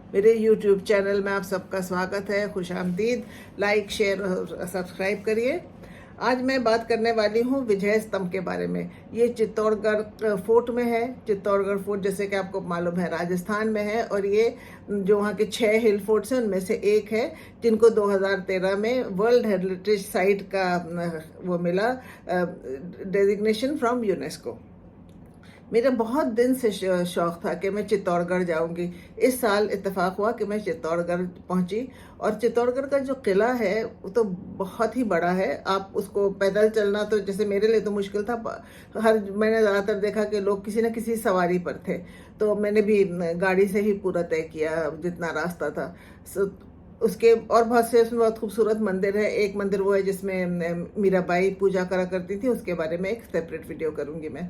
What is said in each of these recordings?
मेरे YouTube channel में आप सबका स्वागत है। खुशामदीद। लाइक, शेयर और सब्सक्राइब करिए। आज मैं बात करने वाली हूँ विजय स्तंभ के बारे में। ये चित्तौड़गढ़ फोर्ट में है। चित्तौड़गढ़ फोर्ट जैसे कि आपको मालूम है राजस्थान में है, और ये जो वहाँ के 6 हिल फोर्ट्स हैं उनमें से एक है, जिनको 2013 में वर्ल्ड हेरिटेज साइट का वो मिला डेजिग्नेशन फ्रॉम यूनेस्को। मेरा बहुत दिन से शौक था कि मैं चित्तौड़गढ़ जाऊंगी। इस साल इत्तेफाक हुआ कि मैं चित्तौड़गढ़ पहुंची, और चित्तौड़गढ़ का जो किला है वो तो बहुत ही बड़ा है। आप उसको पैदल चलना तो जैसे मेरे लिए तो मुश्किल था। मैंने ज़्यादातर देखा कि लोग किसी न किसी सवारी पर थे, तो मैंने भी गाड़ी से ही पूरा तय किया जितना रास्ता था। उसके और बहुत से उसमें बहुत खूबसूरत मंदिर है। एक मंदिर वो है जिसमें मीराबाई पूजा करा करती थी, उसके बारे में एक सेपरेट वीडियो करूंगी मैं।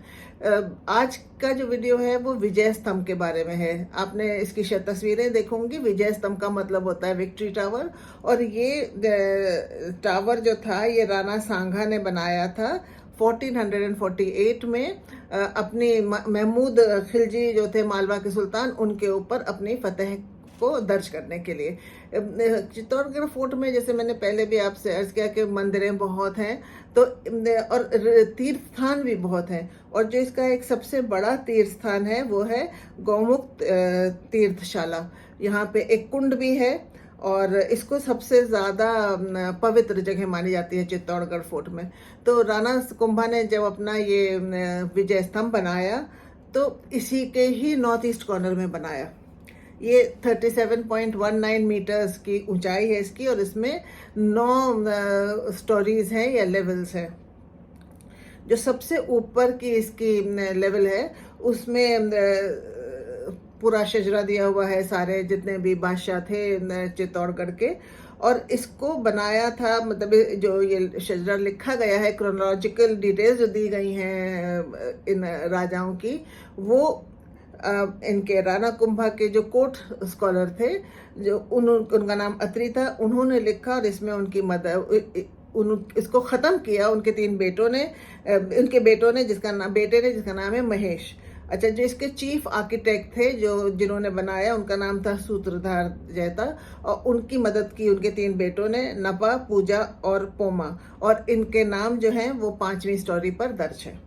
आज का जो वीडियो है वो विजय स्तंभ के बारे में है। आपने इसकी तस्वीरें देखोगे। विजय स्तंभ का मतलब होता है विक्ट्री टावर, और ये टावर जो था ये राणा सांगा ने बनाया था 1448 में अपनी महमूद खिलजी जो थे मालवा के सुल्तान, उनके ऊपर अपनी फतह को दर्ज करने के लिए। चित्तौड़गढ़ फोर्ट में जैसे मैंने पहले भी आपसे अर्ज किया कि मंदिरें बहुत हैं, तो और तीर्थ स्थान भी बहुत हैं, और जो इसका एक सबसे बड़ा तीर्थ स्थान है वो है गौमुख तीर्थशाला। यहाँ पे एक कुंड भी है, और इसको सबसे ज़्यादा पवित्र जगह मानी जाती है चित्तौड़गढ़ फोर्ट में। तो राणा कुंभा ने जब अपना ये विजय स्तंभ बनाया तो इसी के ही नॉर्थ ईस्ट कॉर्नर में बनाया। ये 37.19 मीटर्स की ऊंचाई है इसकी, और इसमें 9 स्टोरीज हैं या लेवल्स हैं। जो सबसे ऊपर की इसकी लेवल है उसमें पूरा शजरा दिया हुआ है, सारे जितने भी बादशाह थे चित्तौड़गढ़ के, और इसको बनाया था, मतलब जो ये शजरा लिखा गया है, क्रोनोलॉजिकल डिटेल्स जो दी गई हैं इन राजाओं की, वो इनके राणा कुंभा के जो कोर्ट स्कॉलर थे, जो उनका नाम अत्री था, उन्होंने लिखा, और इसमें उनकी मदद इसको ख़त्म किया उनके 3 बेटों ने। उनके बेटों ने जिसका नाम है महेश। अच्छा, जो इसके चीफ आर्किटेक्ट थे जिन्होंने बनाया, उनका नाम था सूत्रधार जैता, और उनकी मदद की उनके 3 बेटों ने, नपा, पूजा और पोमा, और इनके नाम जो हैं वो 5वीं स्टोरी पर दर्ज है।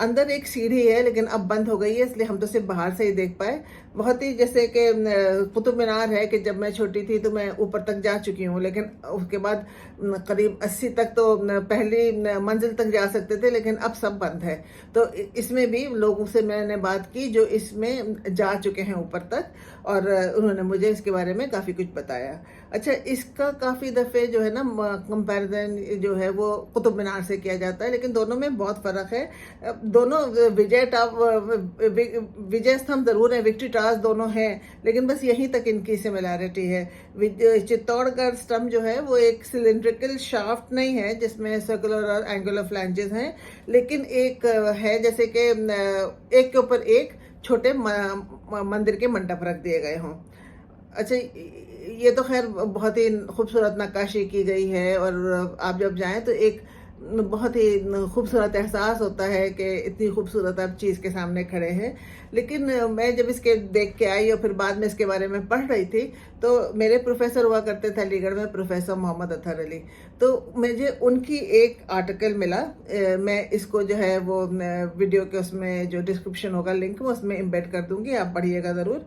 अंदर एक सीढ़ी है लेकिन अब बंद हो गई है, इसलिए हम तो सिर्फ बाहर से ही देख पाए। बहुत ही जैसे कि कुतुब मीनार है कि जब मैं छोटी थी तो मैं ऊपर तक जा चुकी हूँ, लेकिन उसके बाद करीब 80 तक तो पहली मंजिल तक जा सकते थे, लेकिन अब सब बंद है। तो इसमें भी लोगों से मैंने बात की जो इसमें जा चुके हैं ऊपर तक, और उन्होंने मुझे इसके बारे में काफ़ी कुछ बताया। अच्छा, इसका काफ़ी दफ़े जो है ना कंपैरिजन जो है वो कुतुब मीनार से किया जाता है, लेकिन दोनों में बहुत फ़र्क है। दोनों विजय स्तंभ जरूर है, विक्ट्री टावर्स दोनों हैं, लेकिन बस यहीं तक इनकी सिमिलैरिटी है। चित्तौड़गढ़ स्तंभ जो है वो एक सिलेंड्रिकल शाफ्ट नहीं है जिसमें सर्कुलर और एंगुलर फ्लैंजेस हैं, लेकिन एक है जैसे कि एक के ऊपर एक छोटे मंदिर के मंडप रख दिए गए हों। अच्छा, ये तो खैर बहुत ही खूबसूरत नक्काशी की गई है, और आप जब जाएं तो एक बहुत ही खूबसूरत एहसास होता है कि इतनी खूबसूरत आप चीज़ के सामने खड़े हैं। लेकिन मैं जब इसके देख के आई और फिर बाद में इसके बारे में पढ़ रही थी, तो मेरे प्रोफेसर हुआ करते थे अलीगढ़ में, प्रोफेसर मोहम्मद अतहर अली, तो मुझे उनकी एक आर्टिकल मिला। मैं इसको जो है वो वीडियो के उसमें जो डिस्क्रिप्शन होगा लिंक वो उसमें एम्बेड कर दूंगी, आप पढ़िएगा ज़रूर।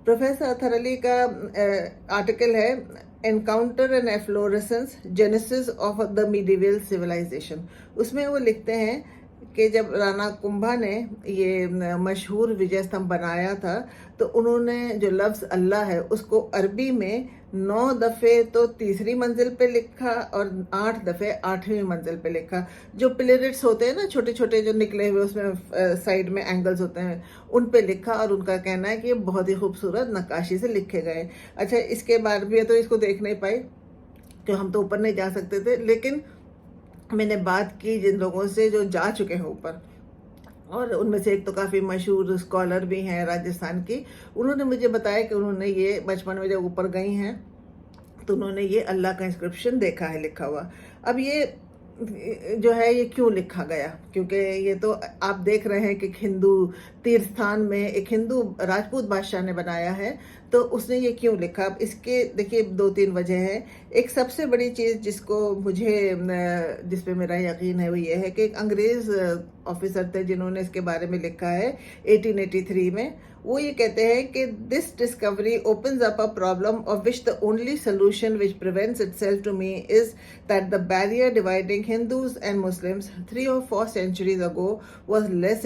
प्रोफेसर अतहर अली का आर्टिकल है encounter and efflorescence genesis of the medieval civilization. उसमें वो लिखते हैं कि जब राणा कुंभा ने ये मशहूर विजय स्तंभ बनाया था, तो उन्होंने जो लफ्ज़ अल्लाह है उसको अरबी में 9 दफ़े तो तीसरी मंजिल पे लिखा, और 8 दफ़े 8वीं मंजिल पे लिखा। जो पिलरेट्स होते हैं ना, छोटे छोटे जो निकले हुए, उसमें साइड में एंगल्स होते हैं, उन पे लिखा, और उनका कहना है कि ये बहुत ही खूबसूरत नक्काशी से लिखे गए। अच्छा, इसके बाद भी तो इसको देख नहीं पाई कि हम तो ऊपर नहीं जा सकते थे, लेकिन मैंने बात की जिन लोगों से जो जा चुके हैं ऊपर, और उनमें से एक तो काफ़ी मशहूर स्कॉलर भी हैं राजस्थान की। उन्होंने मुझे बताया कि उन्होंने ये बचपन में जब ऊपर गई हैं तो उन्होंने ये अल्लाह का इंस्क्रिप्शन देखा है लिखा हुआ। अब ये जो है ये क्यों लिखा गया, क्योंकि ये तो आप देख रहे हैं कि हिंदू तीर्थ स्थान में एक हिंदू राजपूत बादशाह ने बनाया है, तो उसने ये क्यों लिखा? अब इसके देखिए 2-3 वजह है। एक सबसे बड़ी चीज़ जिसको मुझे जिस पे मेरा यकीन है वो ये है कि एक अंग्रेज़ ऑफिसर थे जिन्होंने इसके बारे में लिखा है 1883 में। वो ये कहते हैं कि this discovery opens up a problem of which the only solution which prevents itself to me is that the barrier dividing Hindus and Muslims 3 or 4 centuries ago was less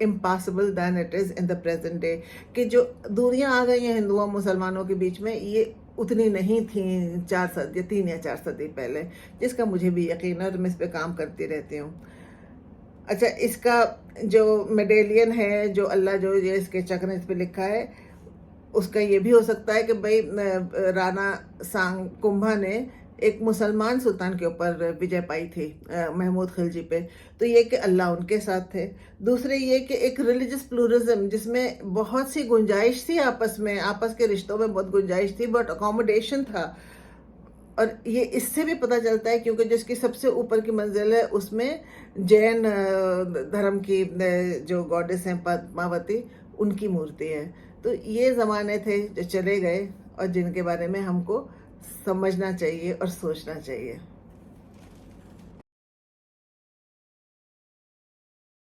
impossible than it is in the present day. कि जो दूरियां आ गई हैं हिंदुओं मुसलमानों के बीच में, ये उतनी नहीं थी 4 सदी 3 या 4 सदी पहले, जिसका मुझे भी यकीन है और मैं इस पर काम करती रहती हूँ। अच्छा, इसका जो मेडेलियन है, जो अल्लाह जो ये इसके चक्र इस पे लिखा है, उसका ये भी हो सकता है कि भाई राणा सांगकुंभा ने एक मुसलमान सुल्तान के ऊपर विजय पाई थी, महमूद खिलजी पे। तो ये कि अल्लाह उनके साथ थे। दूसरे ये कि एक रिलीजियस प्लूरिज्म जिसमें बहुत सी गुंजाइश थी, आपस के रिश्तों में बहुत गुंजाइश थी, बट अकोमोडेशन था। और ये इससे भी पता चलता है क्योंकि जिसकी सबसे ऊपर की मंजिल है उसमें जैन धर्म की जो गॉडेस हैं पद्मावती, उनकी मूर्ति है। तो ये ज़माने थे जो चले गए और जिनके बारे में हमको समझना चाहिए और सोचना चाहिए।